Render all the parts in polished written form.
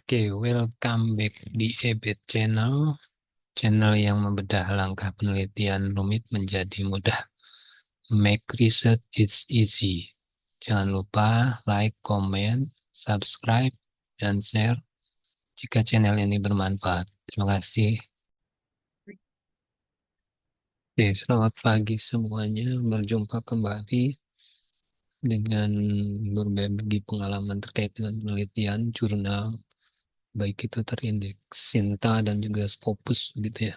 Oke, welcome back di EBET channel yang membedah langkah penelitian rumit menjadi mudah. Make research it's easy. Jangan lupa like, comment, subscribe, dan share jika channel ini bermanfaat. Terima kasih. Oke, selamat pagi semuanya. Berjumpa kembali dengan berbagi pengalaman terkait dengan penelitian jurnal, baik itu terindeks Sinta dan juga Scopus gitu ya.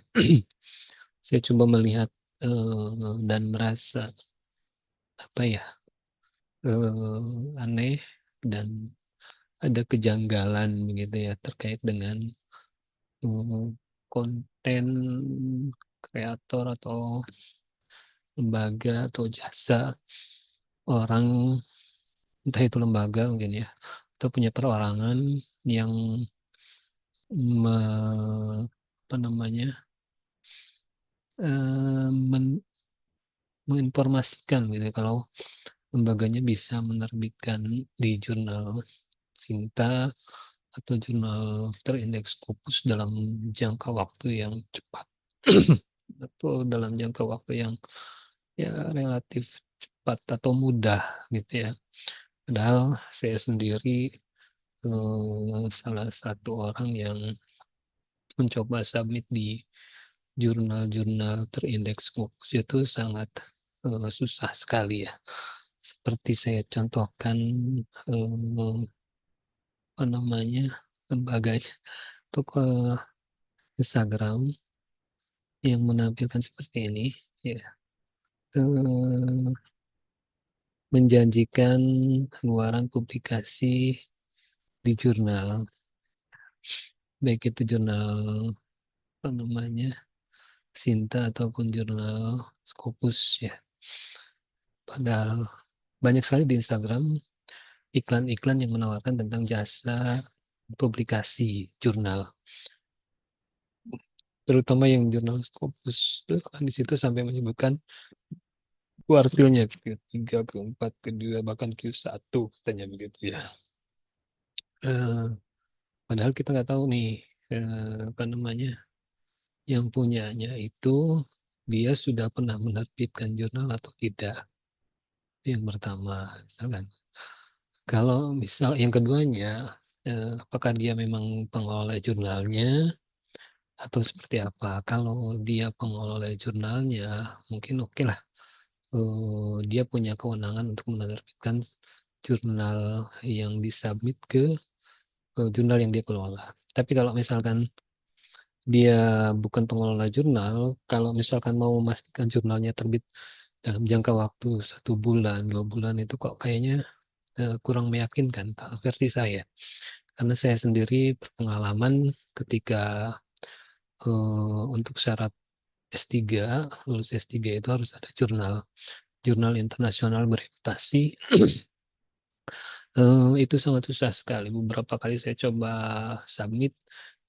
Saya coba melihat dan merasa apa ya, aneh dan ada kejanggalan begitu ya terkait dengan konten kreator atau lembaga atau jasa orang, entah itu lembaga mungkin ya, atau punya perorangan yang apa namanya, menginformasikan gitu ya, kalau lembaganya bisa menerbitkan di jurnal Sinta atau jurnal terindeks Scopus dalam jangka waktu yang cepat atau dalam jangka waktu yang ya relatif cepat atau mudah gitu ya. Padahal saya sendiri salah satu orang yang mencoba submit di jurnal-jurnal terindeks Scopus itu sangat susah sekali ya. Seperti saya contohkan apa namanya, lembaganya untuk Instagram yang menampilkan seperti ini ya, menjanjikan keluaran publikasi di jurnal, baik itu jurnal apa namanya Sinta ataupun jurnal Scopus ya. Padahal banyak sekali di Instagram iklan-iklan yang menawarkan tentang jasa publikasi jurnal, terutama yang jurnal Scopus. Di situ sampai menyebutkan kuartilnya, Q3, Q4, Q2, bahkan Q1 katanya begitu ya. Padahal kita nggak tahu nih apa namanya, yang punyanya itu dia sudah pernah menerbitkan jurnal atau tidak. Yang pertama, misalkan. Kalau misal yang keduanya, apakah dia memang pengelola jurnalnya atau seperti apa? Kalau dia pengelola jurnalnya, mungkin oke lah. Dia punya kewenangan untuk menerbitkan jurnal yang disubmit ke jurnal yang dia kelola. Tapi kalau misalkan dia bukan pengelola jurnal, kalau misalkan mau memastikan jurnalnya terbit dalam jangka waktu 1 bulan, 2 bulan, itu kok kayaknya kurang meyakinkan kalau versi saya. Karena saya sendiri berpengalaman ketika untuk syarat S3, lulus S3 itu harus ada jurnal internasional bereputasi. Itu sangat susah sekali. Beberapa kali saya coba submit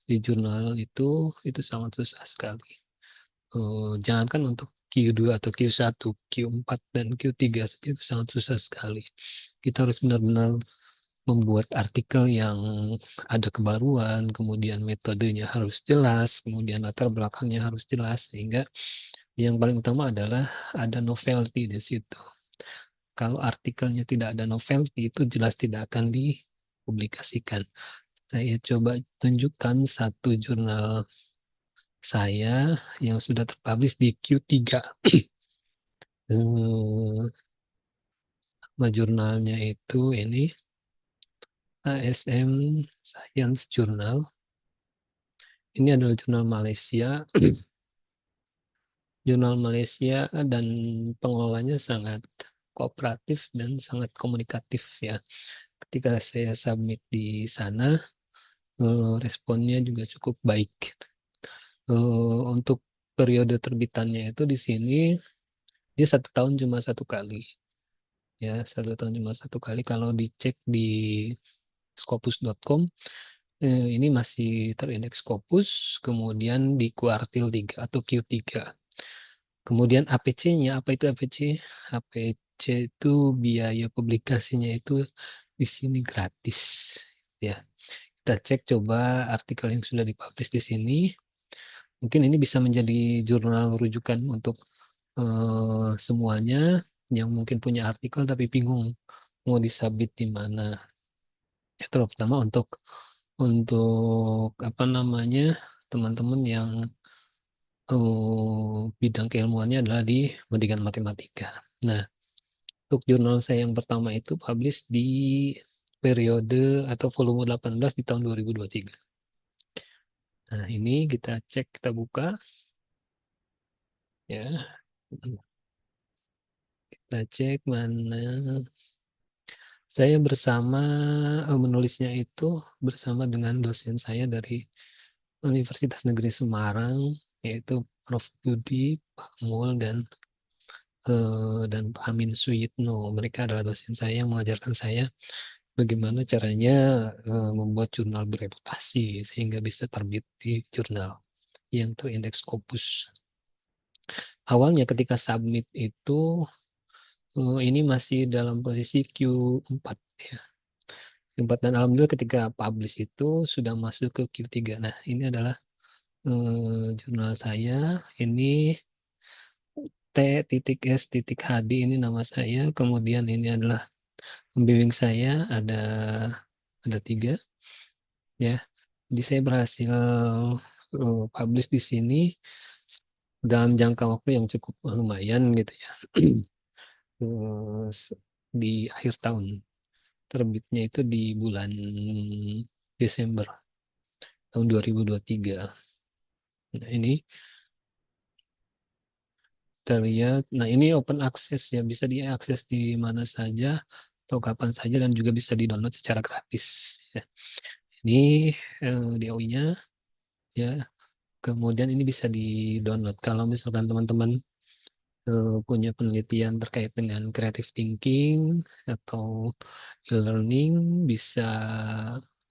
di jurnal itu sangat susah sekali. Jangankan untuk Q2 atau Q1, Q4 dan Q3 saja itu sangat susah sekali. Kita harus benar-benar membuat artikel yang ada kebaruan, kemudian metodenya harus jelas, kemudian latar belakangnya harus jelas, sehingga yang paling utama adalah ada novelty di situ. Kalau artikelnya tidak ada novelty, itu jelas tidak akan dipublikasikan. Saya coba tunjukkan satu jurnal saya yang sudah terpublish di Q3. Nama jurnalnya itu ini ASM Science Journal. Ini adalah jurnal Malaysia. Jurnal Malaysia dan pengelolanya sangat kooperatif dan sangat komunikatif ya. Ketika saya submit di sana, responnya juga cukup baik. Untuk periode terbitannya itu di sini dia 1 tahun cuma 1 kali ya, 1 tahun cuma 1 kali. Kalau dicek di scopus.com, ini masih terindeks Scopus, kemudian di kuartil 3 atau Q3. Kemudian APC-nya, apa itu APC? APC itu biaya publikasinya itu di sini gratis ya. Kita cek coba artikel yang sudah dipublish di sini. Mungkin ini bisa menjadi jurnal rujukan untuk semuanya yang mungkin punya artikel tapi bingung mau disubmit di mana. Ya, terutama untuk apa namanya teman-teman yang bidang keilmuannya adalah di pendidikan matematika. Nah, untuk jurnal saya yang pertama itu publish di periode atau volume 18 di tahun 2023. Nah, ini kita cek, kita buka ya. Kita cek mana. Saya bersama menulisnya itu bersama dengan dosen saya dari Universitas Negeri Semarang, yaitu Prof. Budi, Pak Mul, dan Pak Amin Suyitno. Mereka adalah dosen saya yang mengajarkan saya bagaimana caranya membuat jurnal bereputasi sehingga bisa terbit di jurnal yang terindeks Scopus. Awalnya ketika submit itu ini masih dalam posisi Q4 ya. Q4 dan alhamdulillah ketika publish itu sudah masuk ke Q3. Nah, ini adalah jurnal saya. Ini T.S.HD ini nama saya. Kemudian ini adalah pembimbing saya, ada 3 ya. Jadi saya berhasil publish di sini dalam jangka waktu yang cukup lumayan gitu ya. Di akhir tahun, terbitnya itu di bulan Desember tahun 2023. Nah, ini kita lihat. Nah, ini open access ya, bisa diakses di mana saja atau kapan saja dan juga bisa di-download secara gratis ya. Ini DOI-nya ya. Kemudian ini bisa di-download kalau misalkan teman-teman punya penelitian terkait dengan creative thinking atau e-learning, bisa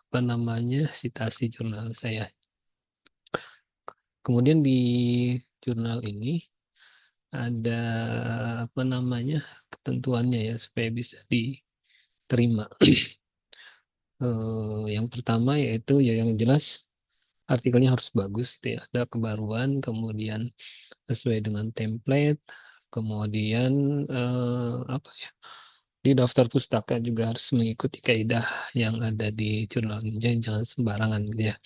apa namanya citasi jurnal saya. Kemudian di jurnal ini ada apa namanya ketentuannya ya supaya bisa diterima. Yang pertama yaitu ya yang jelas artikelnya harus bagus, ya. Ada kebaruan, kemudian sesuai dengan template, kemudian apa ya, di daftar pustaka juga harus mengikuti kaidah yang ada di jurnal ini. Jadi jangan sembarangan gitu ya.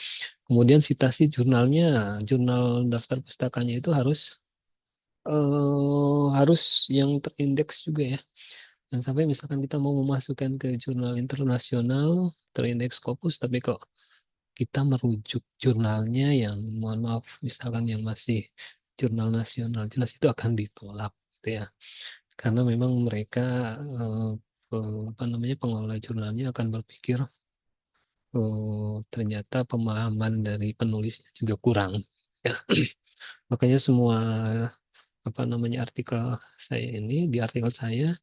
Kemudian citasi jurnalnya, jurnal daftar pustakanya itu harus yang terindeks juga ya. Dan sampai misalkan kita mau memasukkan ke jurnal internasional terindeks Scopus, tapi kok kita merujuk jurnalnya yang mohon maaf misalkan yang masih jurnal nasional, jelas itu akan ditolak gitu ya. Karena memang mereka apa namanya pengelola jurnalnya akan berpikir ternyata pemahaman dari penulisnya juga kurang ya. Makanya semua apa namanya artikel saya ini, di artikel saya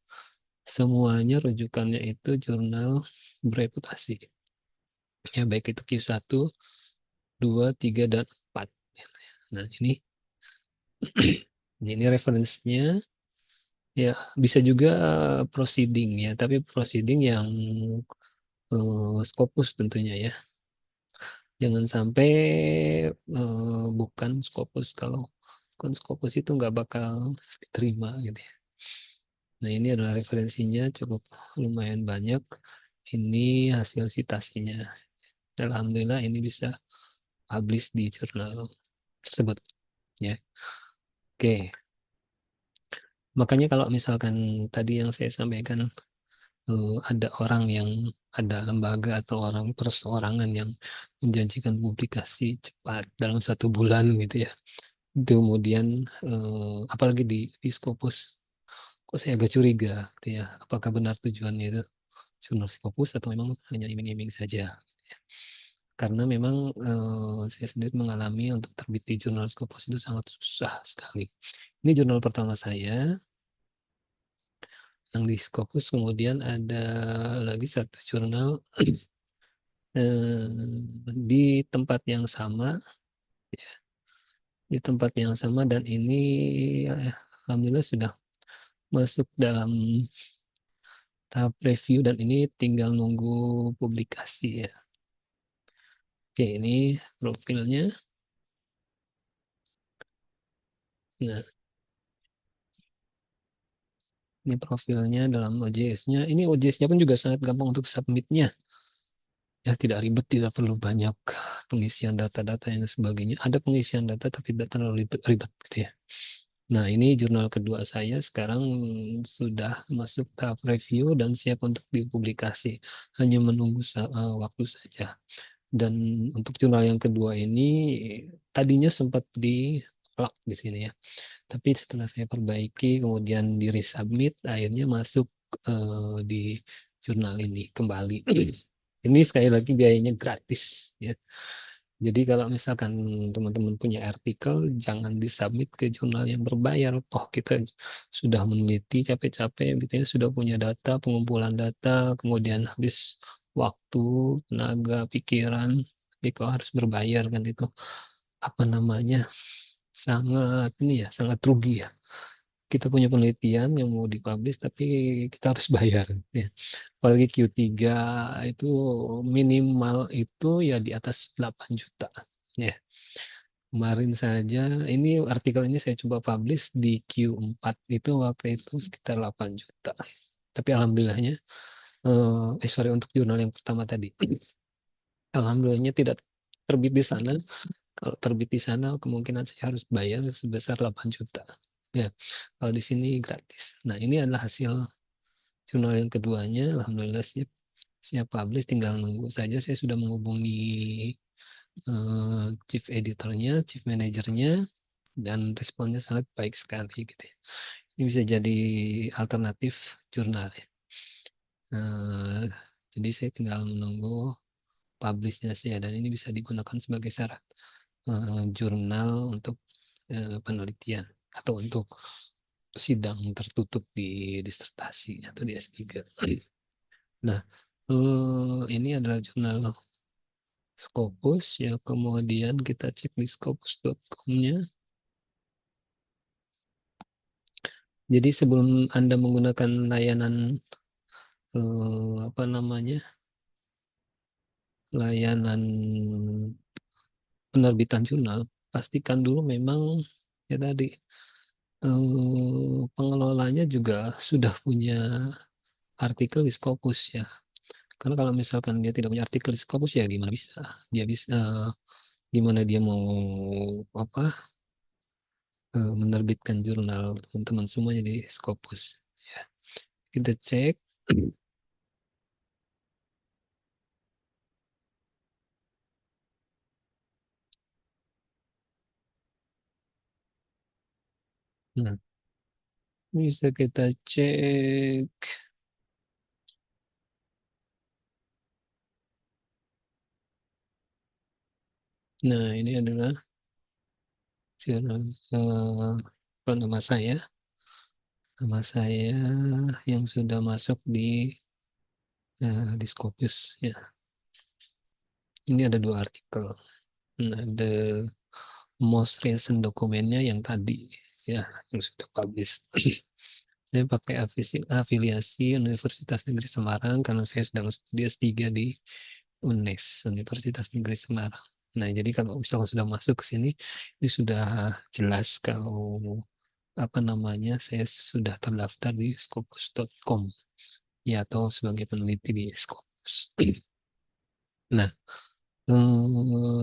semuanya rujukannya itu jurnal bereputasi ya, baik itu Q1, 2, 3, dan 4. Nah, ini referensinya ya, bisa juga proceeding ya, tapi proceeding yang Scopus tentunya ya. Jangan sampai bukan Scopus. Kalau bukan Scopus itu nggak bakal diterima gitu ya. Nah, ini adalah referensinya cukup lumayan banyak. Ini hasil citasinya. Alhamdulillah ini bisa publish di jurnal tersebut. Ya, oke. Makanya kalau misalkan tadi yang saya sampaikan, ada orang yang ada lembaga atau orang perseorangan yang menjanjikan publikasi cepat dalam 1 bulan gitu ya. Kemudian apalagi di Scopus, kok saya agak curiga gitu ya. Apakah benar tujuannya itu jurnal Scopus atau memang hanya iming-iming saja? Karena memang saya sendiri mengalami untuk terbit di jurnal Scopus itu sangat susah sekali. Ini jurnal pertama saya yang di Scopus, kemudian ada lagi satu jurnal di tempat yang sama, dan ini alhamdulillah sudah masuk dalam tahap review dan ini tinggal nunggu publikasi ya. Oke, ini profilnya. Nah, ini profilnya dalam OJS-nya. Ini OJS-nya pun juga sangat gampang untuk submitnya. Ya, tidak ribet, tidak perlu banyak pengisian data-data yang sebagainya. Ada pengisian data tapi tidak terlalu ribet gitu ya. Nah, ini jurnal kedua saya sekarang sudah masuk tahap review dan siap untuk dipublikasi. Hanya menunggu waktu saja. Dan untuk jurnal yang kedua ini tadinya sempat di lock di sini ya. Tapi setelah saya perbaiki kemudian di resubmit akhirnya masuk di jurnal ini kembali. Ini sekali lagi biayanya gratis ya. Jadi kalau misalkan teman-teman punya artikel, jangan disubmit ke jurnal yang berbayar. Oh, kita sudah meneliti capek-capek, gitu ya, sudah punya data, pengumpulan data, kemudian habis waktu, tenaga, pikiran, tapi kok harus berbayar kan itu apa namanya? Sangat ini ya, sangat rugi ya. Kita punya penelitian yang mau dipublish, tapi kita harus bayar. Ya. Apalagi Q3 itu minimal itu ya di atas 8 juta. Ya. Kemarin saja, ini artikel ini saya coba publish di Q4 itu waktu itu sekitar 8 juta. Tapi alhamdulillahnya, sorry untuk jurnal yang pertama tadi, alhamdulillahnya tidak terbit di sana. Kalau terbit di sana kemungkinan saya harus bayar sebesar 8 juta. Ya, kalau di sini gratis. Nah, ini adalah hasil jurnal yang keduanya. Alhamdulillah siap, siap publish. Tinggal nunggu saja. Saya sudah menghubungi chief editornya, chief manajernya, dan responnya sangat baik sekali gitu ya. Ini bisa jadi alternatif jurnal ya. Eh, jadi saya tinggal menunggu publishnya sih ya, dan ini bisa digunakan sebagai syarat jurnal untuk penelitian atau untuk sidang tertutup di disertasi atau di S3. Nah, ini adalah jurnal Scopus ya, kemudian kita cek di scopus.com-nya. Jadi sebelum Anda menggunakan layanan apa namanya? Layanan penerbitan jurnal, pastikan dulu memang ya tadi pengelolanya juga sudah punya artikel di Scopus ya. Karena kalau misalkan dia tidak punya artikel di Scopus ya gimana bisa? Dia bisa gimana dia mau apa menerbitkan jurnal teman-teman semuanya di Scopus. Ya, kita cek. Nah, bisa kita cek. Nah, ini adalah jurnal nama saya. Nama saya yang sudah masuk di Scopus. Ya, ini ada 2 artikel. Nah, ada most recent dokumennya yang tadi ya, yang sudah publish. Saya pakai afiliasi Universitas Negeri Semarang karena saya sedang studi S3 di UNES, Universitas Negeri Semarang. Nah, jadi kalau misalnya sudah masuk ke sini, ini sudah jelas kalau apa namanya, saya sudah terdaftar di scopus.com ya, atau sebagai peneliti di Scopus. Nah,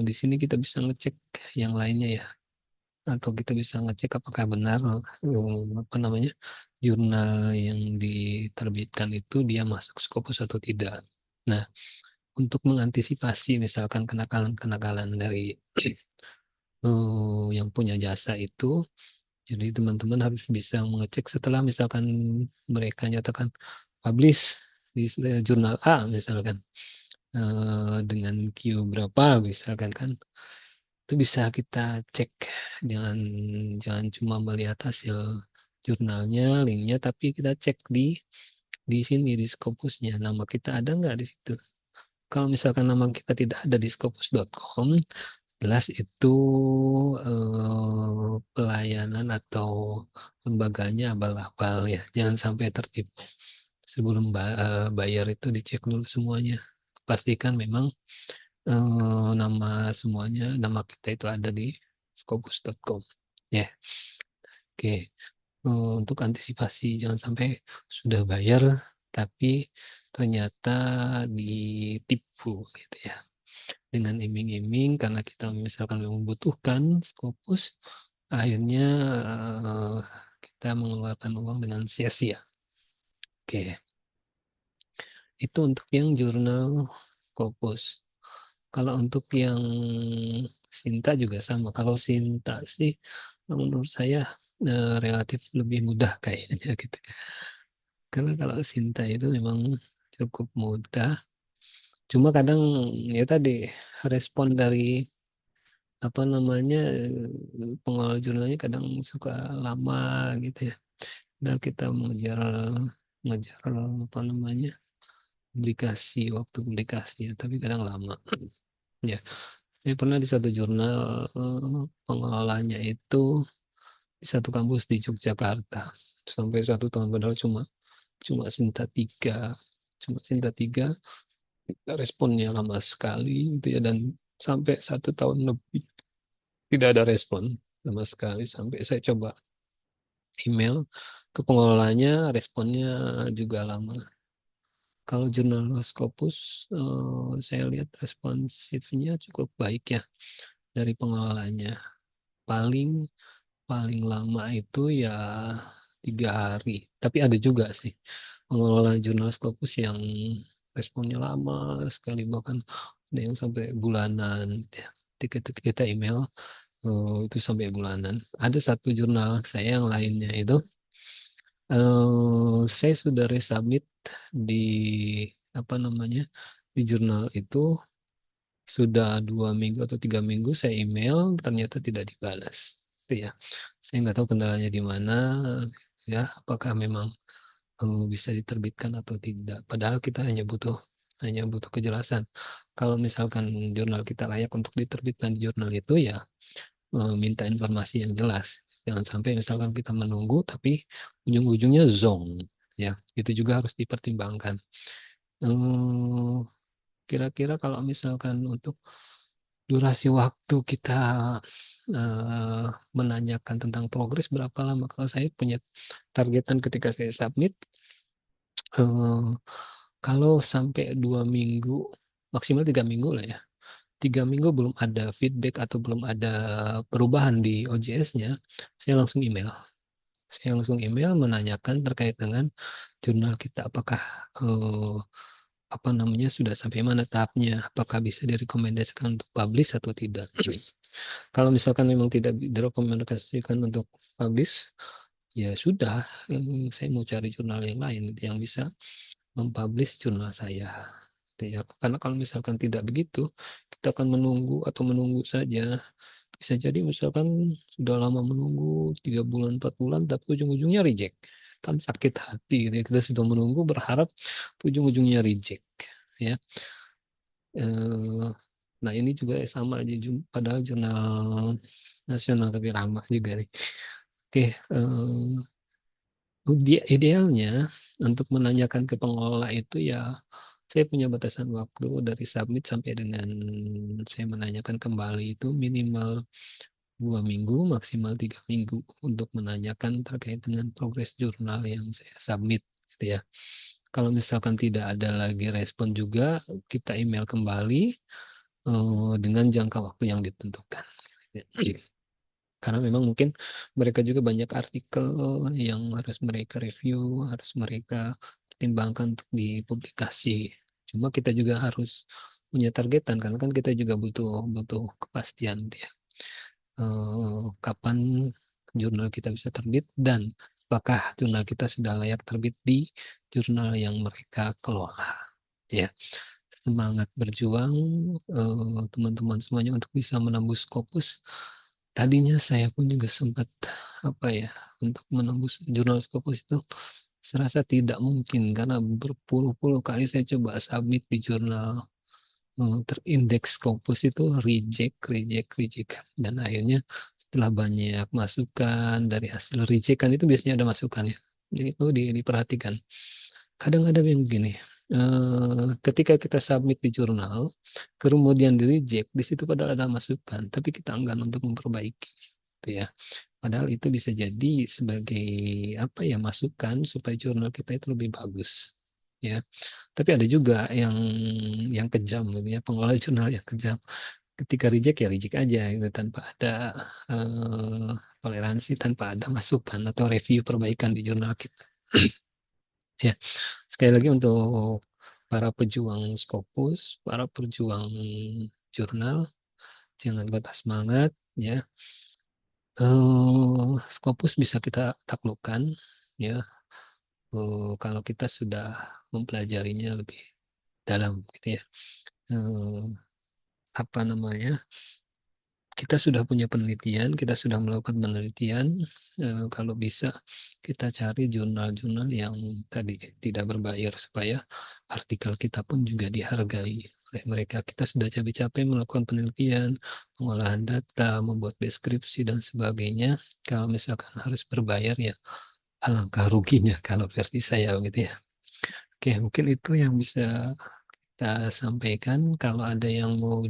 Di sini kita bisa ngecek yang lainnya ya, atau kita bisa ngecek apakah benar apa namanya jurnal yang diterbitkan itu dia masuk Scopus atau tidak. Nah, untuk mengantisipasi misalkan kenakalan-kenakalan dari yang punya jasa itu, jadi teman-teman harus bisa mengecek setelah misalkan mereka nyatakan publish di jurnal A misalkan dengan Q berapa misalkan kan, itu bisa kita cek. jangan jangan cuma melihat hasil jurnalnya, linknya, tapi kita cek di sini di Scopusnya nama kita ada nggak di situ. Kalau misalkan nama kita tidak ada di scopus.com, jelas itu pelayanan atau lembaganya abal-abal ya, jangan sampai tertipu. Sebelum bayar itu dicek dulu semuanya, pastikan memang nama semuanya, nama kita itu ada di scopus.com ya. Oke. Untuk antisipasi jangan sampai sudah bayar tapi ternyata ditipu gitu ya, dengan iming-iming karena kita misalkan membutuhkan Scopus, akhirnya eh, kita mengeluarkan uang dengan sia-sia. Oke, itu untuk yang jurnal Scopus. Kalau untuk yang Sinta juga sama. Kalau Sinta sih menurut saya relatif lebih mudah kayaknya gitu. Karena kalau Sinta itu memang cukup mudah. Cuma kadang ya tadi respon dari apa namanya pengelola jurnalnya kadang suka lama gitu ya. Dan kita mengejar mengejar apa namanya publikasi, waktu publikasi ya, tapi kadang lama. Ya, saya pernah di satu jurnal pengelolanya itu di satu kampus di Yogyakarta sampai 1 tahun, padahal cuma cuma Sinta 3, cuma Sinta 3, responnya lama sekali gitu ya, dan sampai 1 tahun lebih tidak ada respon sama sekali, sampai saya coba email ke pengelolanya, responnya juga lama. Kalau jurnal Scopus saya lihat responsifnya cukup baik ya dari pengelolanya. Paling paling lama itu ya 3 hari. Tapi ada juga sih pengelola jurnal Scopus yang responnya lama sekali, bahkan ada yang sampai bulanan gitu ya. Ketika kita email itu sampai bulanan. Ada satu jurnal saya yang lainnya itu saya sudah resubmit di apa namanya di jurnal itu sudah 2 minggu atau 3 minggu, saya email ternyata tidak dibalas. Itu ya, saya nggak tahu kendalanya di mana ya, apakah memang bisa diterbitkan atau tidak. Padahal kita hanya butuh kejelasan. Kalau misalkan jurnal kita layak untuk diterbitkan di jurnal itu ya minta informasi yang jelas. Jangan sampai misalkan kita menunggu tapi ujung-ujungnya zonk ya. Itu juga harus dipertimbangkan. Eh, Kira-kira kalau misalkan untuk durasi waktu kita eh, menanyakan tentang progres berapa lama? Kalau saya punya targetan ketika saya submit, eh, kalau sampai 2 minggu, maksimal 3 minggu lah ya. 3 minggu belum ada feedback atau belum ada perubahan di OJS-nya, saya langsung email. Saya langsung email menanyakan terkait dengan jurnal kita, apakah eh, apa namanya sudah sampai mana tahapnya, apakah bisa direkomendasikan untuk publish atau tidak. Kalau misalkan memang tidak direkomendasikan untuk publish, ya sudah, saya mau cari jurnal yang lain yang bisa mempublish jurnal saya. Gitu ya. Karena kalau misalkan tidak begitu, kita akan menunggu atau menunggu saja. Bisa jadi misalkan sudah lama menunggu 3 bulan, 4 bulan, tapi ujung-ujungnya reject. Kan sakit hati gitu ya. Kita sudah menunggu berharap ujung-ujungnya reject. Ya. Eh, nah ini juga sama aja, padahal jurnal nasional tapi lama juga nih. Oke, idealnya untuk menanyakan ke pengelola itu ya saya punya batasan waktu dari submit sampai dengan saya menanyakan kembali itu minimal 2 minggu, maksimal 3 minggu untuk menanyakan terkait dengan progres jurnal yang saya submit gitu ya. Kalau misalkan tidak ada lagi respon juga, kita email kembali dengan jangka waktu yang ditentukan. Karena memang mungkin mereka juga banyak artikel yang harus mereka review, harus mereka pertimbangkan untuk dipublikasi. Cuma kita juga harus punya targetan karena kan kita juga butuh butuh kepastian dia. Kapan jurnal kita bisa terbit dan apakah jurnal kita sudah layak terbit di jurnal yang mereka kelola. Ya, semangat berjuang teman-teman semuanya untuk bisa menembus Scopus. Tadinya saya pun juga sempat apa ya untuk menembus jurnal Scopus itu serasa tidak mungkin karena berpuluh-puluh kali saya coba submit di jurnal terindeks Scopus itu reject, reject, reject. Dan akhirnya setelah banyak masukan dari hasil reject kan itu biasanya ada masukan ya. Jadi itu diperhatikan. Kadang ada yang begini, ketika kita submit di jurnal, kemudian di reject, di situ padahal ada masukan, tapi kita enggan untuk memperbaiki, gitu ya. Padahal itu bisa jadi sebagai apa ya masukan supaya jurnal kita itu lebih bagus, ya. Tapi ada juga yang kejam, gitu ya, pengelola jurnal yang kejam. Ketika reject ya reject aja, gitu, tanpa ada toleransi, tanpa ada masukan atau review perbaikan di jurnal kita. Ya, sekali lagi untuk para pejuang Scopus, para pejuang jurnal, jangan patah semangat ya. Scopus bisa kita taklukkan ya kalau kita sudah mempelajarinya lebih dalam gitu ya. Eh, apa namanya? Kita sudah punya penelitian, kita sudah melakukan penelitian. Kalau bisa kita cari jurnal-jurnal yang tadi tidak berbayar supaya artikel kita pun juga dihargai oleh mereka. Kita sudah capek-capek melakukan penelitian, pengolahan data, membuat deskripsi dan sebagainya. Kalau misalkan harus berbayar ya alangkah ruginya kalau versi saya gitu ya. Oke, mungkin itu yang bisa kita sampaikan. Kalau ada yang mau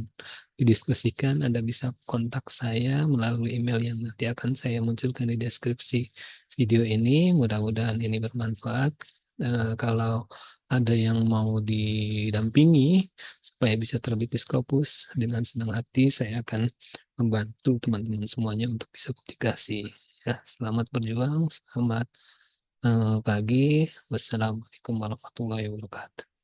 didiskusikan, Anda bisa kontak saya melalui email yang nanti akan saya munculkan di deskripsi video ini. Mudah-mudahan ini bermanfaat. Kalau ada yang mau didampingi supaya bisa terbit di Scopus, dengan senang hati saya akan membantu teman-teman semuanya untuk bisa publikasi. Ya, selamat berjuang, selamat pagi. Wassalamualaikum warahmatullahi wabarakatuh.